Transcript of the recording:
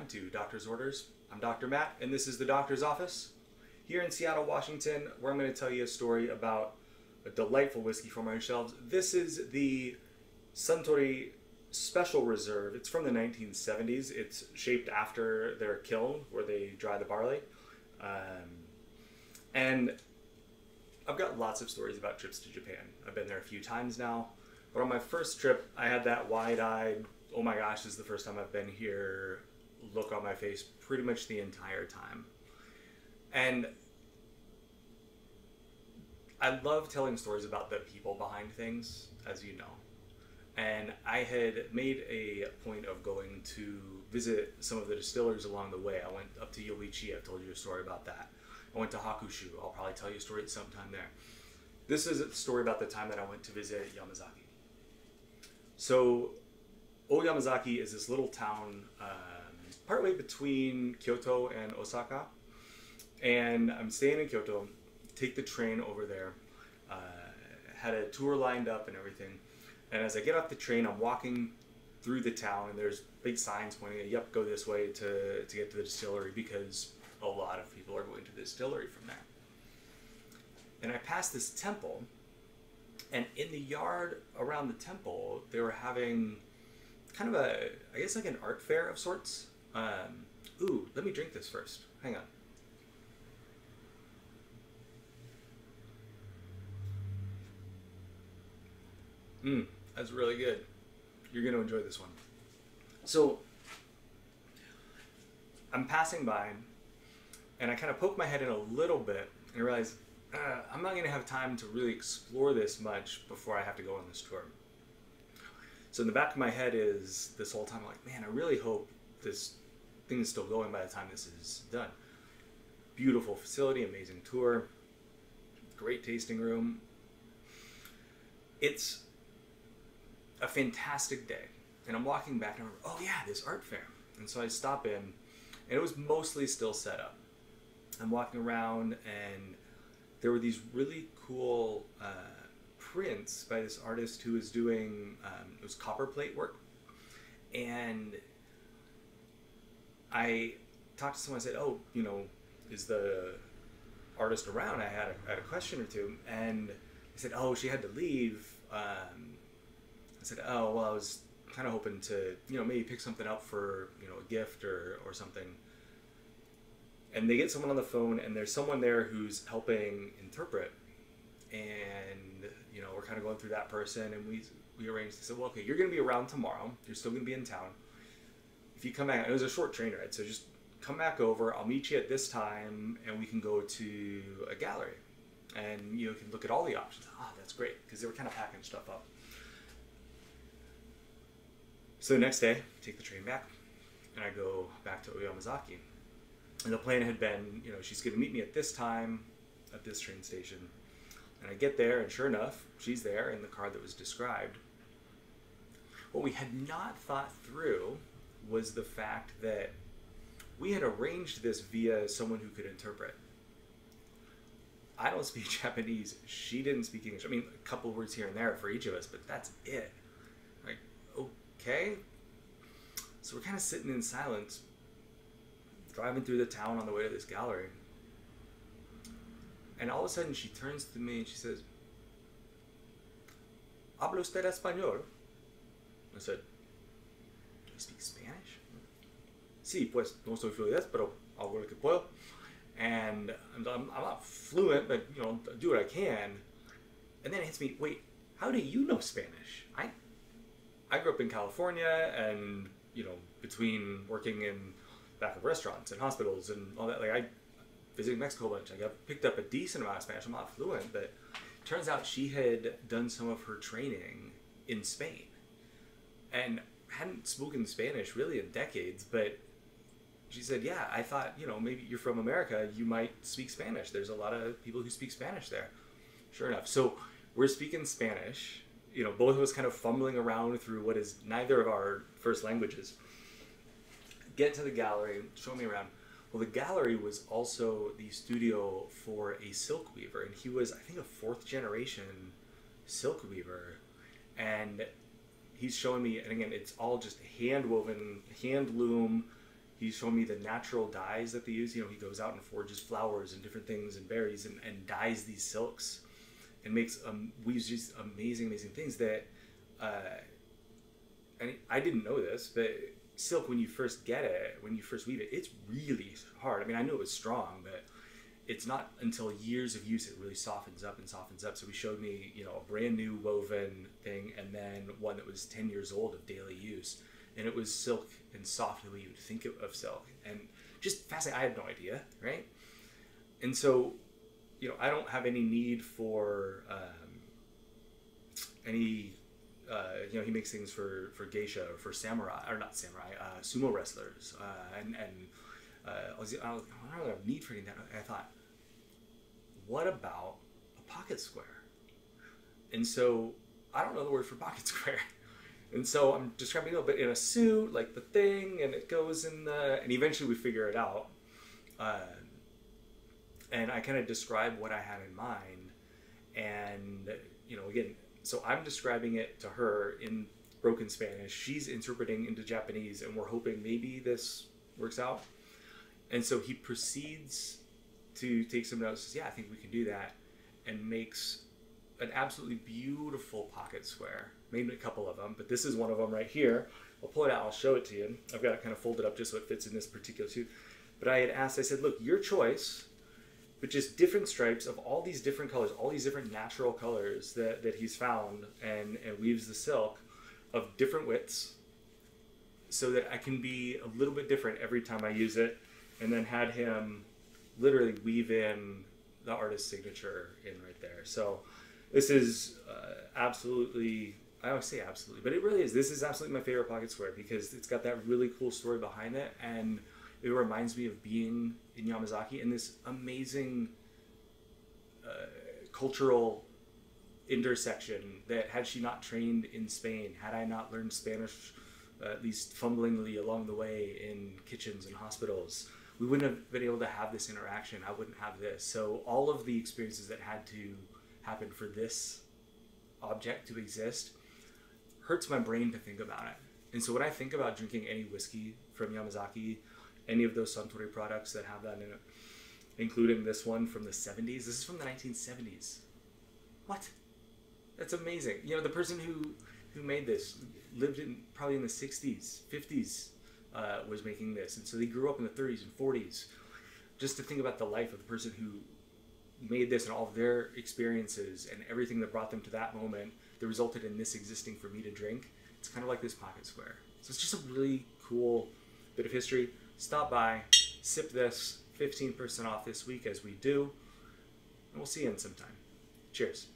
to Doctor's Orders. I'm Dr. Matt, and this is the Doctor's Office here in Seattle, Washington, where I'm going to tell you a story about a delightful whiskey from our shelves. This is the Suntory Special Reserve. It's from the 1970s. It's shaped after their kiln, where they dry the barley. And I've got lots of stories about trips to Japan. I've been there a few times now. But on my first trip, I had that wide-eyed, oh my gosh, this is the first time I've been here, look on my face pretty much the entire time. And I love telling stories about the people behind things, as you know. And I had made a point of going to visit some of the distillers along the way. I went up to Yoichi, I've told you a story about that. I went to Hakushu, I'll probably tell you a story sometime there. This is a story about the time that I went to visit Yamazaki. So, Oyamazaki is this little town partway between Kyoto and Osaka. And I'm staying in Kyoto, take the train over there, had a tour lined up and everything. And as I get off the train, I'm walking through the town, and there's big signs pointing at, yep, go this way to get to the distillery, because a lot of people are going to the distillery from there. And I passed this temple, and in the yard around the temple, they were having kind of a, I guess like an art fair of sorts. Ooh, let me drink this first. Hang on. That's really good. You're going to enjoy this one. So, I'm passing by, and I kind of poke my head in a little bit, and realize I'm not going to have time to really explore this much before I have to go on this tour. So in the back of my head is this whole time, like, man, I really hope this thing is still going by the time this is done. Beautiful facility, amazing tour, great tasting room. It's a fantastic day. And I'm walking back and I'm like, oh yeah, this art fair. And so I stop in, and it was mostly still set up. I'm walking around, and there were these really cool prints by this artist who was doing, it was copper plate work. And I talked to someone, I said, oh, you know, is the artist around? I had a question or two. And he said, oh, she had to leave. I said, oh, well, I was kind of hoping to, you know, maybe pick something up for, you know, a gift or something. And they get someone on the phone, and there's someone there who's helping interpret. And, you know, we're kind of going through that person, and we arranged to say, well, okay, you're going to be around tomorrow. You're still going to be in town. If you come back, it was a short train ride, so just come back over. I'll meet you at this time, and we can go to a gallery. And, you know, can look at all the options. Ah, that's great, because they were kind of packing stuff up. So the next day, take the train back, and I go back to Oyamazaki. And the plan had been, you know, she's going to meet me at this time at this train station. And I get there, and sure enough, she's there in the car that was described. What we had not thought through was the fact that we had arranged this via someone who could interpret. I don't speak Japanese. She didn't speak English. I mean, a couple words here and there for each of us, but that's it. Like, okay. So we're kind of sitting in silence, driving through the town on the way to this gallery. And all of a sudden she turns to me and she says, ¿Habla usted español? I said, do you speak Spanish? Sí, pues, no soy fluidez, pero hago lo que puedo. And I'm not fluent, but, you know, do what I can. And then it hits me, wait, how do you know Spanish? I grew up in California, and, you know, between working in back of restaurants and hospitals and all that, like, I visited Mexico a bunch. I got picked up a decent amount of Spanish. I'm not fluent, but turns out she had done some of her training in Spain and hadn't spoken Spanish really in decades. But she said, yeah, I thought, you know, maybe you're from America, you might speak Spanish. There's a lot of people who speak Spanish there. Sure enough. So we're speaking Spanish, you know, both of us kind of fumbling around through what is neither of our first languages. Get to the gallery, show me around. Well, the gallery was also the studio for a silk weaver, and he was, I think, a fourth generation silk weaver. And he's showing me, and again, it's all just hand woven, hand loom, He showed me the natural dyes that they use. You know, he goes out and forges flowers and different things and berries and dyes these silks and weaves these amazing things that and I didn't know this, but silk, when you first get it, when you first weave it, it's really hard. I mean, I knew it was strong, but it's not until years of use it really softens up. So he showed me, you know, a brand new woven thing, and then one that was 10 years old of daily use, and it was silk and soft the way you would think of silk, and just fascinating. I had no idea, right? And so, you know, I don't have any need for any. You know, he makes things for geisha or for samurai, or not samurai, sumo wrestlers, and I don't have need for anything. I thought, what about a pocket square? And so I don't know the word for pocket square, and so I'm describing it, but in a suit, like the thing, and it goes in the, and eventually we figure it out, and I kind of describe what I had in mind, and you know, again. So I'm describing it to her in broken Spanish. She's interpreting into Japanese, and we're hoping maybe this works out. And so he proceeds to take some notes. Says, "Yeah, I think we can do that," and makes an absolutely beautiful pocket square. Made a couple of them, but this is one of them right here. I'll pull it out. I'll show it to you. I've got it kind of folded up just so it fits in this particular suit. But I had asked. I said, "Look, your choice." But just different stripes of all these different colors, all these different natural colors that he's found, and weaves the silk of different widths so that I can be a little bit different every time I use it, and then had him literally weave in the artist's signature in right there. So this is absolutely, I always say absolutely, but it really is. This is absolutely my favorite pocket square because it's got that really cool story behind it, and it reminds me of being in Yamazaki and this amazing cultural intersection that had she not trained in Spain, had I not learned Spanish, at least fumblingly along the way in kitchens and hospitals, we wouldn't have been able to have this interaction. I wouldn't have this. So all of the experiences that had to happen for this object to exist hurts my brain to think about it. And so when I think about drinking any whiskey from Yamazaki, any of those Suntory products that have that in it, including this one from the 70s. This is from the 1970s. What? That's amazing. You know, the person who made this lived in probably in the 60s, 50s, was making this. And so they grew up in the 30s and 40s. Just to think about the life of the person who made this and all of their experiences and everything that brought them to that moment that resulted in this existing for me to drink. It's kind of like this pocket square. So it's just a really cool bit of history. Stop by, sip this, 15% off this week as we do, and we'll see you in some time. Cheers.